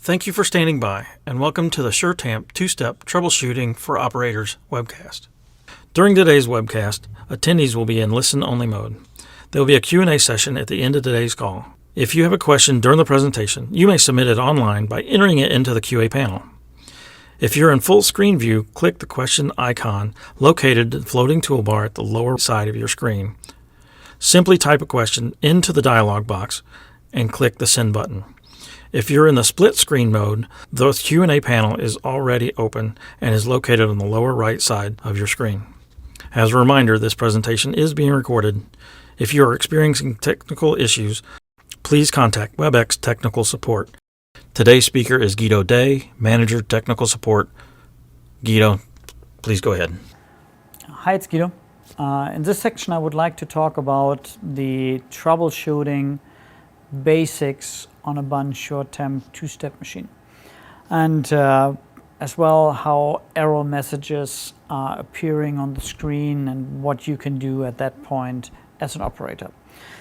Thank you for standing by, and welcome to the Tamp two-step troubleshooting for operators webcast. During today's webcast, attendees will be in listen-only mode. There will be a Q&A session at the end of today's call. If you have a question during the presentation, you may submit it online by entering it into the QA panel. If you're in full screen view, click the question icon located in the floating toolbar at the lower side of your screen. Simply type a question into the dialog box and click the send button. If you're in the split screen mode, the Q&A panel is already open and is located on the lower right side of your screen. As a reminder, this presentation is being recorded. If you are experiencing technical issues, please contact WebEx Technical Support. Today's speaker is Guido Day, Manager Technical Support. Guido, please go ahead. Hi, it's Guido. In this section, I would like to talk about the troubleshooting basics on a bunch or Tamp two-step machine, and as well how error messages are appearing on the screen and what you can do at that point as an operator.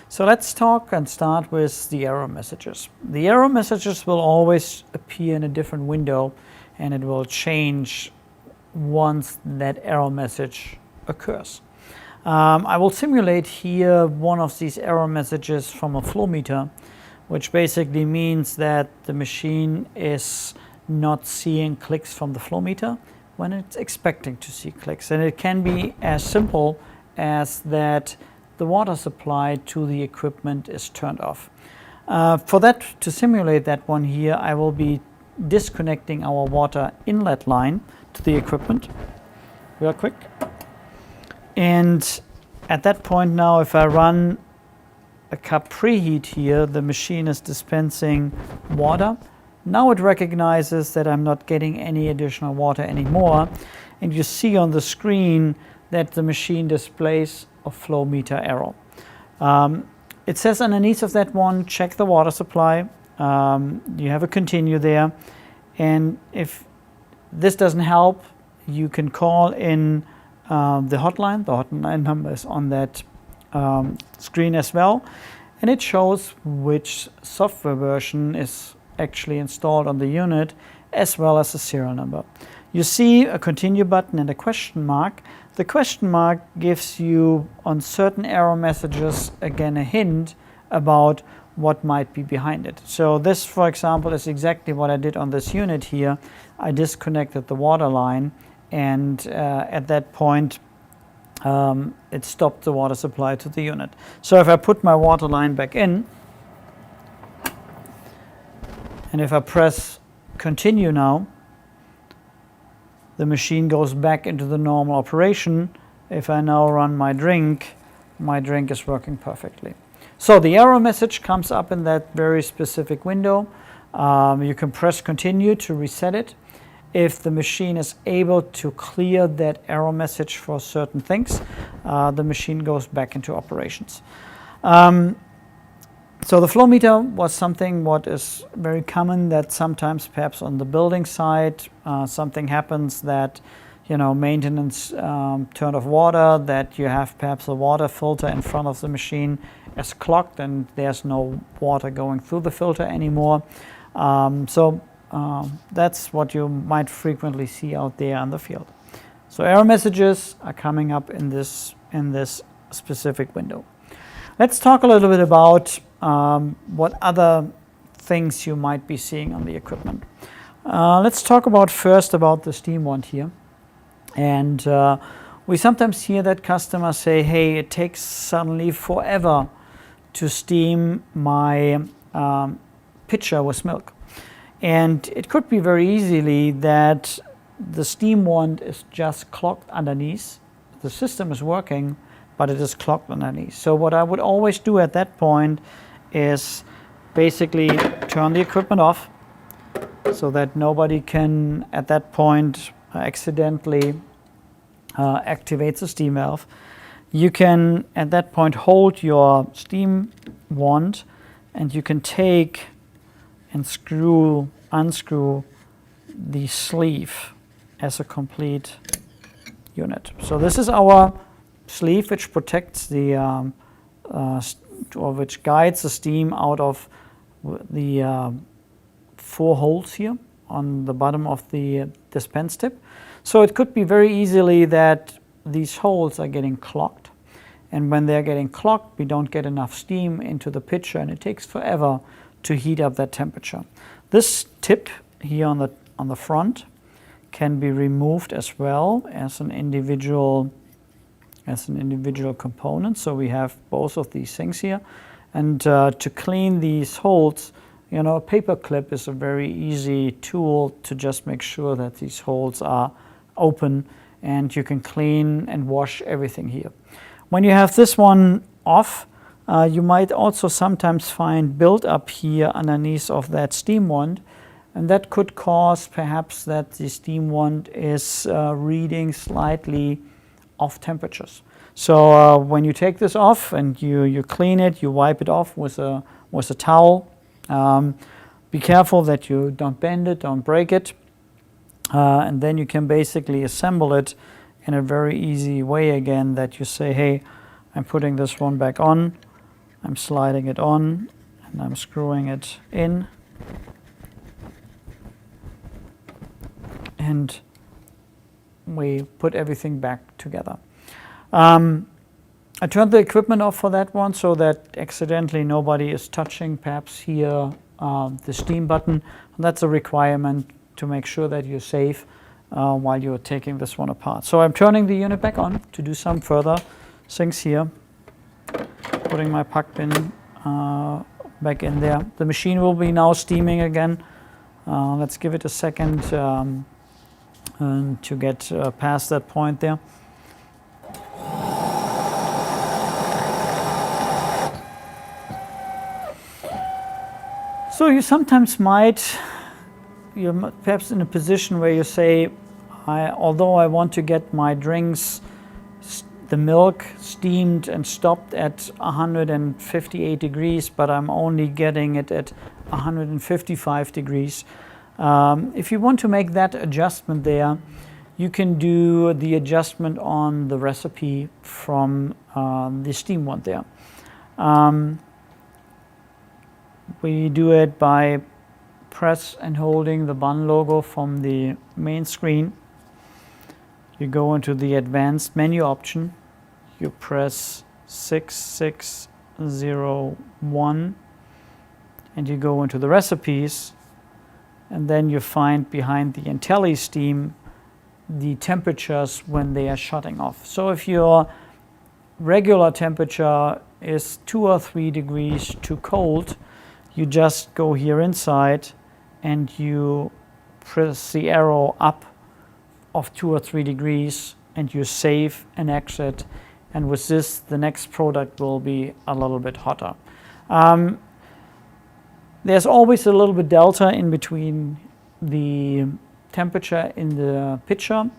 So let's talk and start with the error messages. The error messages will always appear in a different window, and it will change once that error message occurs. I will simulate here one of these error messages from a flow meter, which basically means that the machine is not seeing clicks from the flow meter when it's expecting to see clicks. And it can be as simple as that the water supply to the equipment is turned off. For that, to simulate that one here, I will be disconnecting our water inlet line to the equipment real quick. And at that point now, if I run a cup preheat here, the machine is dispensing water. Now it recognizes that I'm not getting any additional water anymore. And you see on the screen that the machine displays a flow meter error. It says underneath of that one, check the water supply. You have a continue there. And if this doesn't help, you can call in the hotline number is on that screen as well, and it shows which software version is actually installed on the unit, as well as the serial number. You see a continue button and a question mark. The question mark gives you on certain error messages again a hint about what might be behind it. So this, for example, is exactly what I did on this unit here. I disconnected the water line, and at that point it stopped the water supply to the unit. So if I put my water line back in, and if I press continue now, the machine goes back into the normal operation. If I now run my drink is working perfectly. So the error message comes up in that very specific window. You can press continue to reset it. If the machine is able to clear that error message for certain things, the machine goes back into operations. So the flow meter was something what is very common, that sometimes perhaps on the building side something happens that, maintenance turned off water, that you have perhaps a water filter in front of the machine is clogged and there's no water going through the filter anymore. That's what you might frequently see out there in the field. So error messages are coming up in this specific window. Let's talk a little bit about what other things you might be seeing on the equipment. Let's talk first about the steam wand here. And we sometimes hear that customers say, hey, it takes suddenly forever to steam my pitcher with milk. And it could be very easily that the steam wand is just clogged underneath. The system is working, but it is clogged underneath. So what I would always do at that point is basically turn the equipment off so that nobody can at that point accidentally activate the steam valve. You can at that point hold your steam wand, and you can take and unscrew the sleeve as a complete unit. So this is our sleeve, which protects the or which guides the steam out of the 4 holes here on the bottom of the dispense tip. So it could be very easily that these holes are getting clogged. And when they're getting clogged, we don't get enough steam into the pitcher, and it takes forever to heat up that temperature. This tip here on the front can be removed as well as an individual component. So we have both of these things here. And to clean these holes, you know, a paper clip is a very easy tool to just make sure that these holes are open, and you can clean and wash everything here. When you have this one off, you might also sometimes find build-up here underneath of that steam wand, and that could cause perhaps that the steam wand is reading slightly off temperatures. So when you take this off and you clean it, you wipe it off with a towel. Be careful that you don't bend it, don't break it, and then you can basically assemble it in a very easy way again, that you say, hey, I'm putting this one back on, I'm sliding it on, and I'm screwing it in, and we put everything back together. I turned the equipment off for that one so that accidentally nobody is touching perhaps here the steam button. That's a requirement to make sure that you're safe while you're taking this one apart. So I'm turning the unit back on to do some further things here. Putting my puck bin back in there. The machine will be now steaming again. Let's give it a second to get past that point there. So you sometimes you're perhaps in a position where you say, although I want to get my drinks, the milk steamed and stopped at 158 degrees, but I'm only getting it at 155 degrees. If you want to make that adjustment there, you can do the adjustment on the recipe from the steam wand there. We do it by press and holding the bun logo from the main screen. You go into the advanced menu option. You press 6601 and you go into the recipes, and then you find behind the IntelliSteam the temperatures when they are shutting off. So if your regular temperature is 2 or 3 degrees too cold, you just go here inside and you press the arrow up of 2 or 3 degrees and you save and exit, and with this the next product will be a little bit hotter. There's always a little bit delta in between the temperature in the pitcher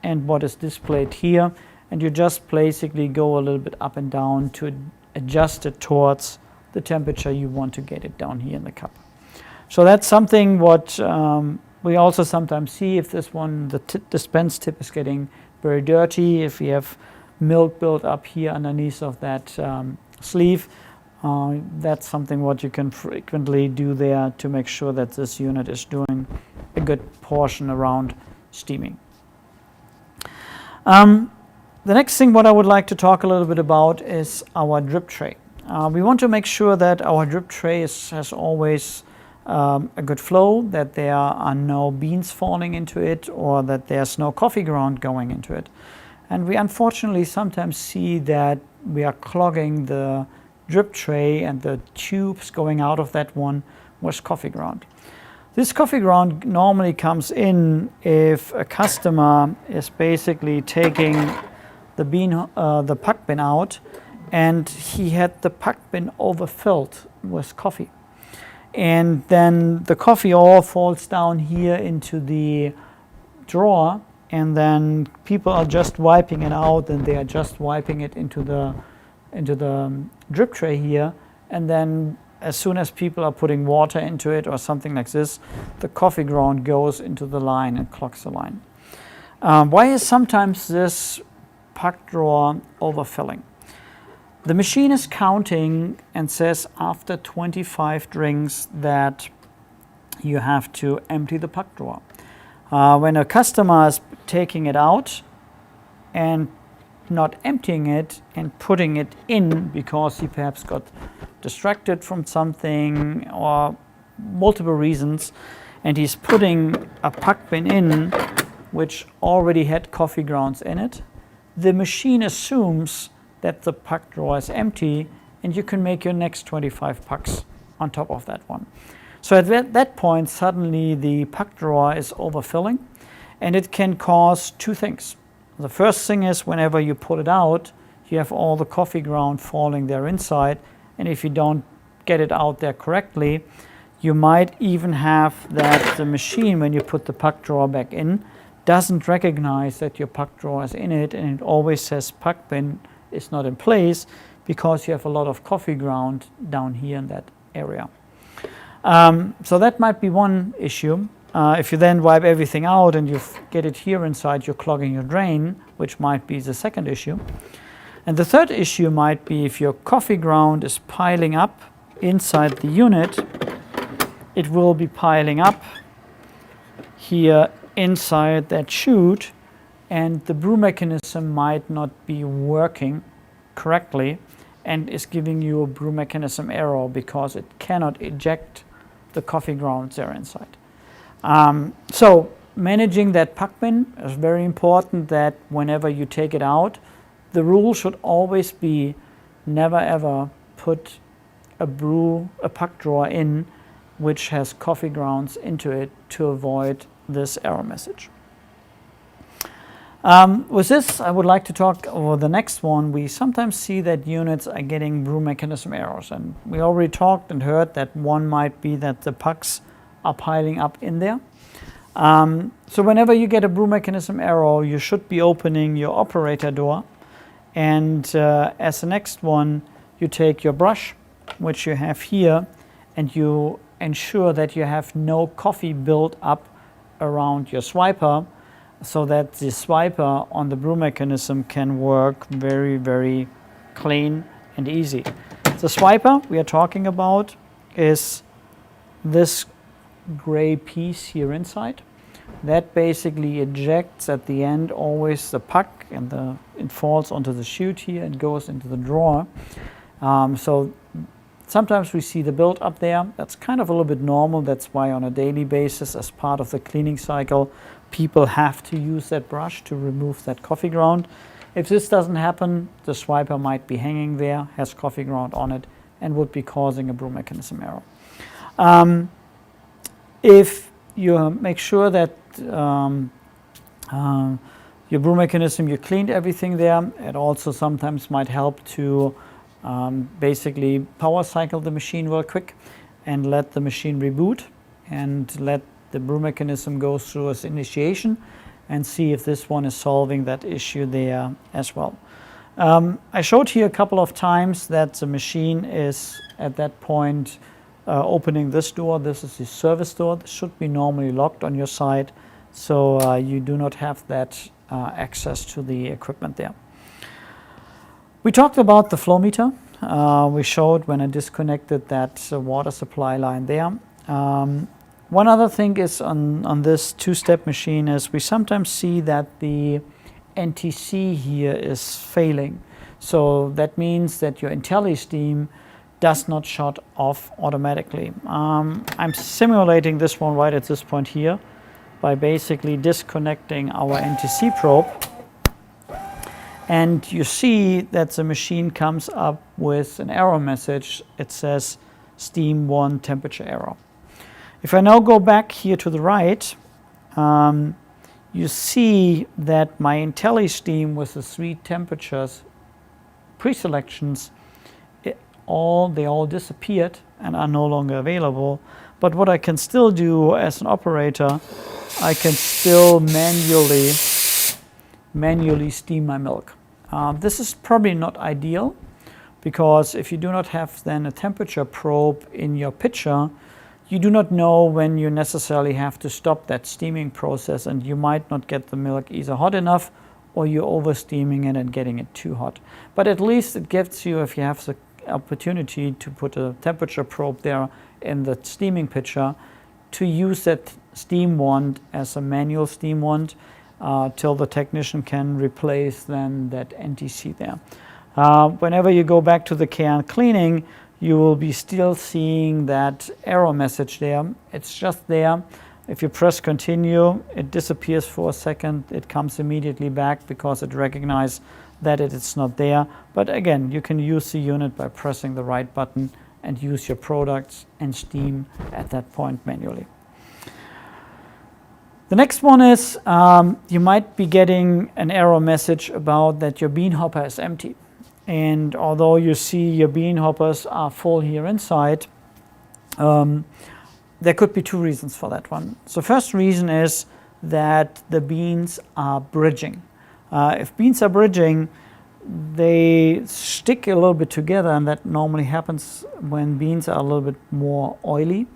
and what is displayed here, and you just basically go a little bit up and down to adjust it towards the temperature you want to get it down here in the cup. So that's something what we also sometimes see if this one, the dispense tip is getting very dirty, if you have milk built up here underneath of that sleeve. That's something what you can frequently do there to make sure that this unit is doing a good portion around steaming. The next thing what I would like to talk a little bit about is our drip tray. We want to make sure that our drip tray has always a good flow, that there are no beans falling into it, or that there's no coffee ground going into it. And we unfortunately sometimes see that we are clogging the drip tray and the tubes going out of that one with coffee ground. This coffee ground normally comes in if a customer is basically taking the puck bin out, and he had the puck bin overfilled with coffee. And then the coffee all falls down here into the drawer, and then people are just wiping it out, and they are just wiping it into the drip tray here. And then as soon as people are putting water into it or something like this, the coffee ground goes into the line and clogs the line. Why is sometimes this puck drawer overfilling? The machine is counting and says after 25 drinks that you have to empty the puck drawer. When a customer is taking it out and not emptying it and putting it in because he perhaps got distracted from something or multiple reasons, and he's putting a puck bin in which already had coffee grounds in it, the machine assumes that the puck drawer is empty, and you can make your next 25 pucks on top of that one. So at that point, suddenly the puck drawer is overfilling, and it can cause two things. The first thing is whenever you pull it out, you have all the coffee ground falling there inside, and if you don't get it out there correctly, you might even have that the machine, when you put the puck drawer back in, doesn't recognize that your puck drawer is in it, and it always says puck bin is not in place because you have a lot of coffee ground down here in that area. So that might be one issue. If you then wipe everything out and you get it here inside, you're clogging your drain, which might be the second issue. And the third issue might be if your coffee ground is piling up inside the unit, it will be piling up here inside that chute, and the brew mechanism might not be working correctly and is giving you a brew mechanism error because it cannot eject the coffee grounds there inside. So managing that puck bin is very important, that whenever you take it out, the rule should always be never ever put a puck drawer in which has coffee grounds into it to avoid this error message. With this, I would like to talk over the next one. We sometimes see that units are getting brew mechanism errors, and we already talked and heard that one might be that the pucks are piling up in there. So whenever you get a brew mechanism error, you should be opening your operator door, and as the next one, you take your brush, which you have here, and you ensure that you have no coffee built up around your swiper, so that the swiper on the brew mechanism can work very, very clean and easy. The swiper we are talking about is this gray piece here inside. That basically ejects at the end always the puck, and it falls onto the chute here and goes into the drawer. So sometimes we see the build up there. That's kind of a little bit normal. That's why on a daily basis, as part of the cleaning cycle, people have to use that brush to remove that coffee ground. If this doesn't happen, the swiper might be hanging there, has coffee ground on it, and would be causing a brew mechanism error. If you make sure that your brew mechanism, you cleaned everything there, it also sometimes might help to basically power cycle the machine real quick and let the machine reboot and let the brew mechanism go through its initiation and see if this one is solving that issue there as well. I showed here a couple of times that the machine is at that point opening this door. This is the service door. This should be normally locked on your side, so you do not have that access to the equipment there. We talked about the flow meter. We showed when I disconnected that water supply line there. One other thing is on this two-step machine is we sometimes see that the NTC here is failing. So that means that your IntelliSteam does not shut off automatically. I'm simulating this one right at this point here by basically disconnecting our NTC probe. And you see that the machine comes up with an error message. It says steam 1 temperature error. If I now go back here to the right, you see that my IntelliSteam with the 3 temperatures pre-selections, they all disappeared and are no longer available. But what I can still do as an operator, I can still manually steam my milk. This is probably not ideal, because if you do not have then a temperature probe in your pitcher, you do not know when you necessarily have to stop that steaming process, and you might not get the milk either hot enough or you're over steaming it and getting it too hot. But at least it gives you, if you have the opportunity to put a temperature probe there in the steaming pitcher, to use that steam wand as a manual steam wand till the technician can replace then that NTC there. Whenever you go back to the can cleaning, you will be still seeing that error message there. It's just there. If you press continue, it disappears for a second. It comes immediately back because it recognizes that it is not there. But again, you can use the unit by pressing the right button and use your products and steam at that point manually. The next one is you might be getting an error message about that your bean hopper is empty. And although you see your bean hoppers are full here inside, there could be two reasons for that one. So first reason is that the beans are bridging. If beans are bridging, they stick a little bit together, and that normally happens when beans are a little bit more oily.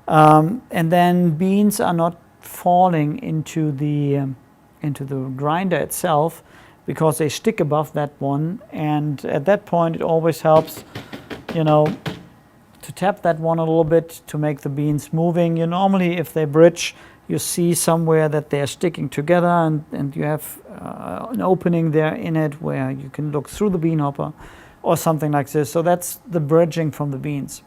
And then beans are not falling into the grinder itself because they stick above that one. And at that point, it always helps, to tap that one a little bit to make the beans moving. You normally, if they bridge, you see somewhere that they're sticking together, and you have an opening there in it where you can look through the bean hopper or something like this. So that's the bridging from the beans.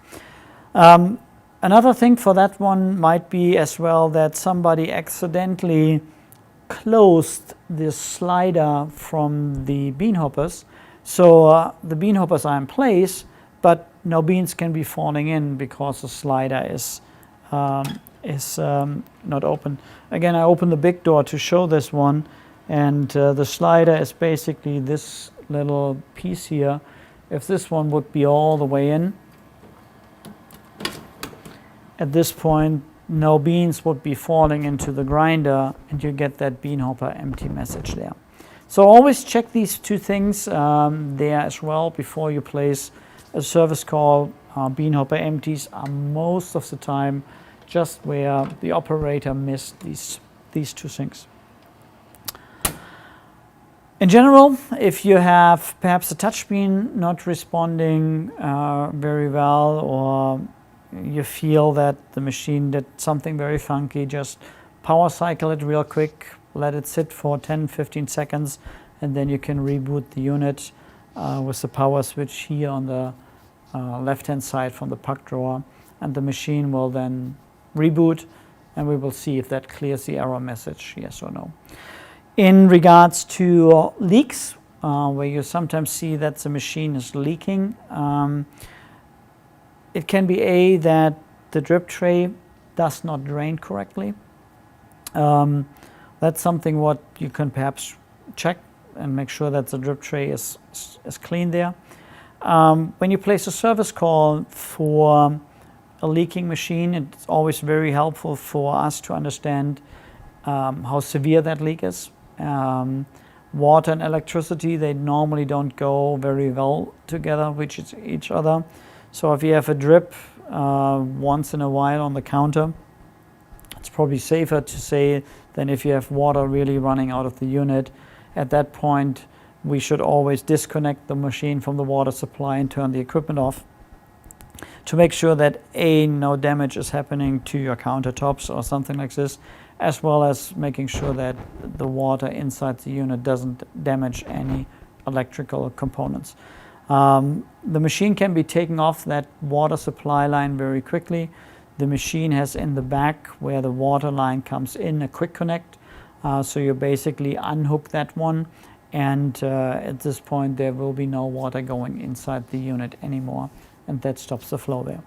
Another thing for that one might be as well that somebody accidentally closed the slider from the bean hoppers. So the bean hoppers are in place, but no beans can be falling in because the slider is not open. Again, I open the big door to show this one, and the slider is basically this little piece here. If this one would be all the way in, at this point, no beans would be falling into the grinder, and you get that bean hopper empty message there. So always check these two things there as well before you place a service call. Bean hopper empties are most of the time just where the operator missed these two things. In general, if you have perhaps a touch bean not responding very well, or you feel that the machine did something very funky, just power cycle it real quick, let it sit for 10-15 seconds, and then you can reboot the unit with the power switch here on the left-hand side from the puck drawer, and the machine will then reboot, and we will see if that clears the error message, yes or no. In regards to leaks, where you sometimes see that the machine is leaking, it can be that the drip tray does not drain correctly. That's something what you can perhaps check and make sure that the drip tray is clean there. When you place a service call for a leaking machine, it's always very helpful for us to understand how severe that leak is. Water and electricity, they normally don't go very well together with each other. So if you have a drip once in a while on the counter, it's probably safer to say than if you have water really running out of the unit. At that point, we should always disconnect the machine from the water supply and turn the equipment off to make sure that no damage is happening to your countertops or something like this, as well as making sure that the water inside the unit doesn't damage any electrical components. The machine can be taken off that water supply line very quickly. The machine has in the back where the water line comes in a quick connect. So you basically unhook that one, and at this point there will be no water going inside the unit anymore, and that stops the flow there.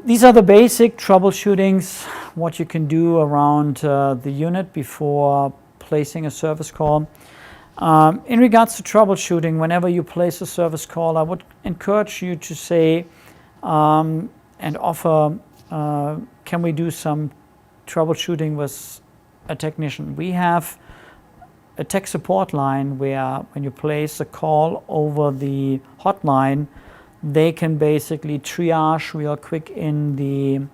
These are the basic troubleshootings, what you can do around the unit before placing a service call. In regards to troubleshooting, whenever you place a service call, I would encourage you to say and offer, can we do some troubleshooting with a technician? We have a tech support line where when you place a call over the hotline, they can basically triage real quick in the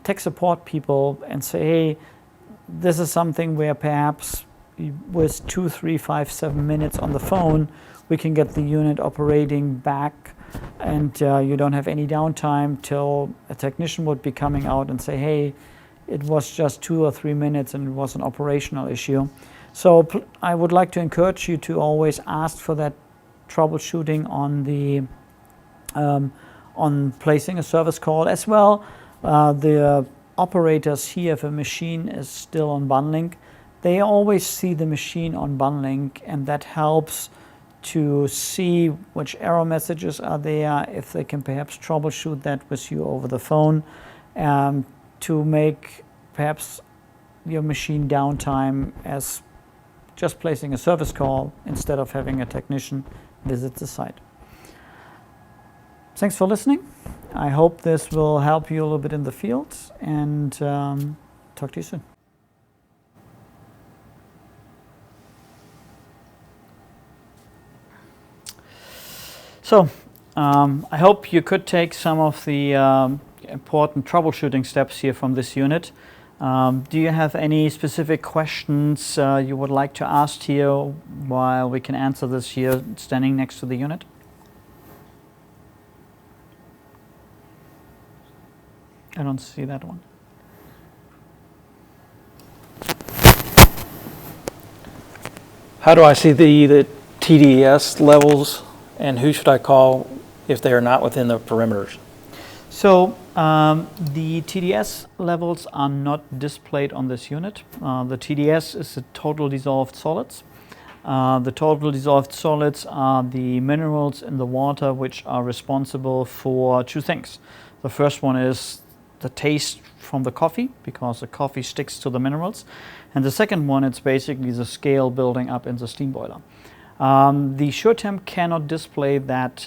tech support people and say, hey, this is something where perhaps with 2, 3, 5, 7 minutes on the phone, we can get the unit operating back and you don't have any downtime till a technician would be coming out and say, hey, it was just 2 or 3 minutes and it was an operational issue. So I would like to encourage you to always ask for that troubleshooting on the on placing a service call as well. The operators here, if a machine is still on bundling, they always see the machine on bundling, and that helps to see which error messages are there, if they can perhaps troubleshoot that with you over the phone, to make perhaps your machine downtime as just placing a service call instead of having a technician visit the site. Thanks for listening. I hope this will help you a little bit in the field, and talk to you soon. So, I hope you could take some of the important troubleshooting steps here from this unit. Do you have any specific questions you would like to ask here while we can answer this here standing next to the unit? I don't see that one. How do I see the TDS levels, and who should I call if they are not within the perimeters? So the TDS levels are not displayed on this unit. The TDS is the total dissolved solids. The total dissolved solids are the minerals in the water which are responsible for two things. The first one is the taste from the coffee, because the coffee sticks to the minerals. And the second one, it's basically the scale building up in the steam boiler. The SureTemp cannot display that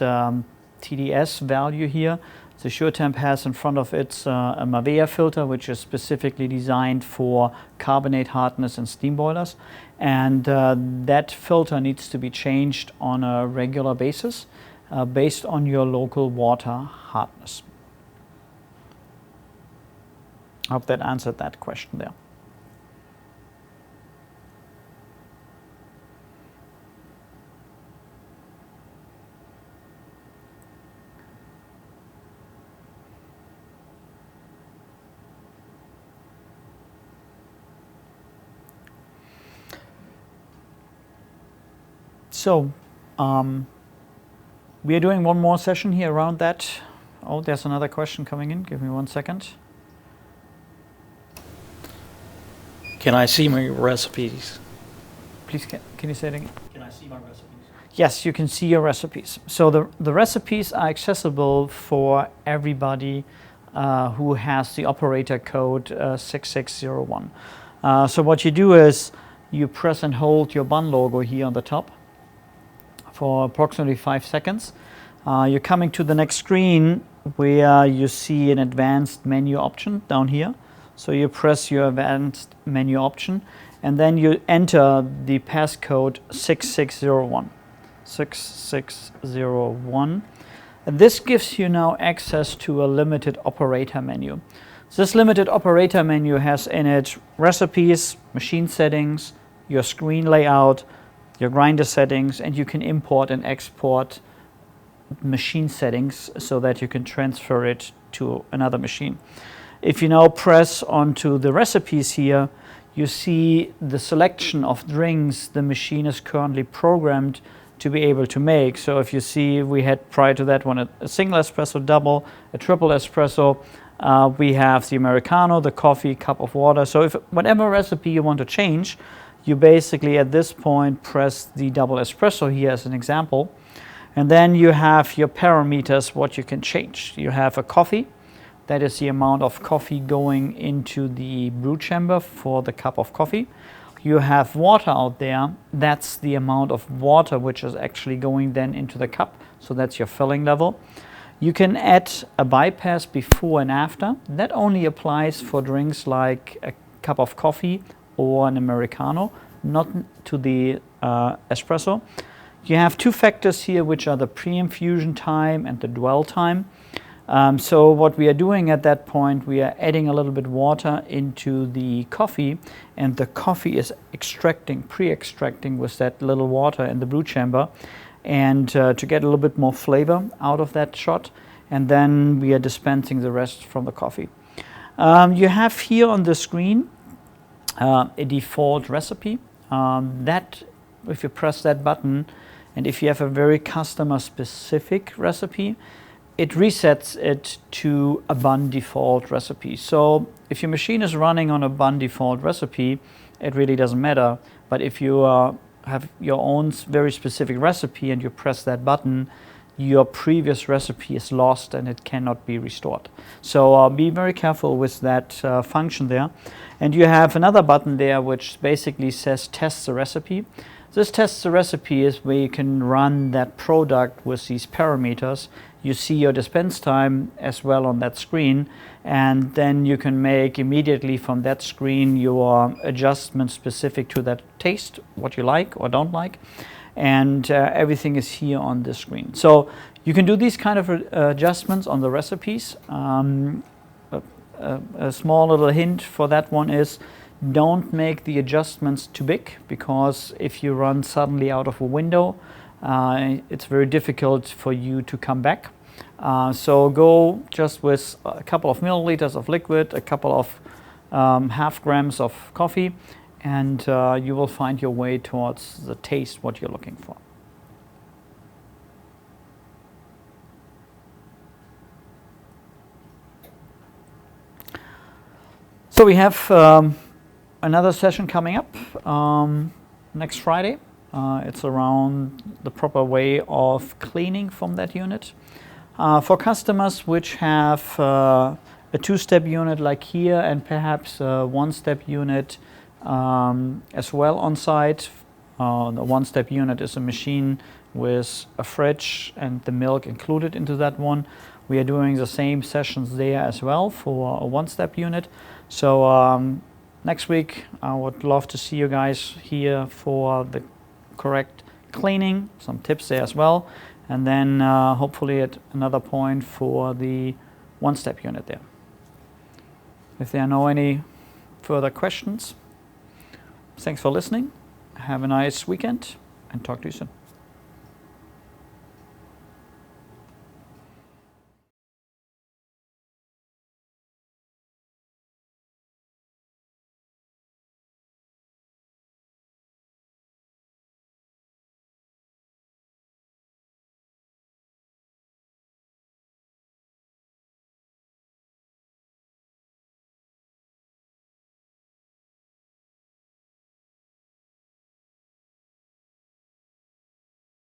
TDS value here. The SureTemp has in front of it a Mavea filter, which is specifically designed for carbonate hardness in steam boilers. And that filter needs to be changed on a regular basis based on your local water hardness. I hope that answered that question there. So, we are doing one more session here around that. Oh, there's another question coming in. Give me 1 second. Can I see my recipes? Please, can you say it again? Can I see my recipes? Yes, you can see your recipes. So the recipes are accessible for everybody who has the operator code 6601. So what you do is you press and hold your bun logo here on the top for approximately 5 seconds. You're coming to the next screen where you see an advanced menu option down here. So you press your advanced menu option, and then you enter the passcode 6601. 6601. And this gives you now access to a limited operator menu. So this limited operator menu has in it recipes, machine settings, your screen layout, your grinder settings, and you can import and export machine settings so that you can transfer it to another machine. If you now press onto the recipes here, you see the selection of drinks the machine is currently programmed to be able to make. So if you see, we had prior to that one a single espresso, double, a triple espresso. We have the Americano, the coffee, cup of water. So if whatever recipe you want to change, you basically at this point press the double espresso here as an example. And then you have your parameters, what you can change. You have a coffee. That is the amount of coffee going into the brew chamber for the cup of coffee. You have water out there. That's the amount of water which is actually going then into the cup. So that's your filling level. You can add a bypass before and after. That only applies for drinks like a cup of coffee or an Americano, not to the espresso. You have two factors here, which are the pre-infusion time and the dwell time. So what we are doing at that point, we are adding a little bit water into the coffee, and the coffee is extracting, pre-extracting with that little water in the brew chamber. and to get a little bit more flavor out of that shot. And then we are dispensing the rest from the coffee. You have here on the screen a default recipe. That, if you press that button, and if you have a very customer specific recipe, it resets it to a bun default recipe. So if your machine is running on a bun default recipe, it really doesn't matter. But if you have your own very specific recipe and you press that button, your previous recipe is lost and it cannot be restored. So be very careful with that function there. And you have another button there which basically says test the recipe. This test the recipe is where you can run that product with these parameters. You see your dispense time as well on that screen, and then you can make immediately from that screen your adjustments specific to that taste, what you like or don't like, and everything is here on the screen. So you can do these kind of adjustments on the recipes. A small little hint for that one is don't make the adjustments too big, because if you run suddenly out of a window, it's very difficult for you to come back. So go just with a couple of milliliters of liquid, a couple of half grams of coffee, and you will find your way towards the taste what you're looking for. So we have another session coming up next Friday. It's around the proper way of cleaning from that unit. For customers which have a two-step unit like here, and perhaps a one-step unit as well on site. The one-step unit is a machine with a fridge and the milk included into that one. We are doing the same sessions there as well for a one-step unit. So next week I would love to see you guys here for the correct cleaning, some tips there as well, and then hopefully at another point for the one-step unit there. If there are no any further questions, thanks for listening. Have a nice weekend and talk to you soon.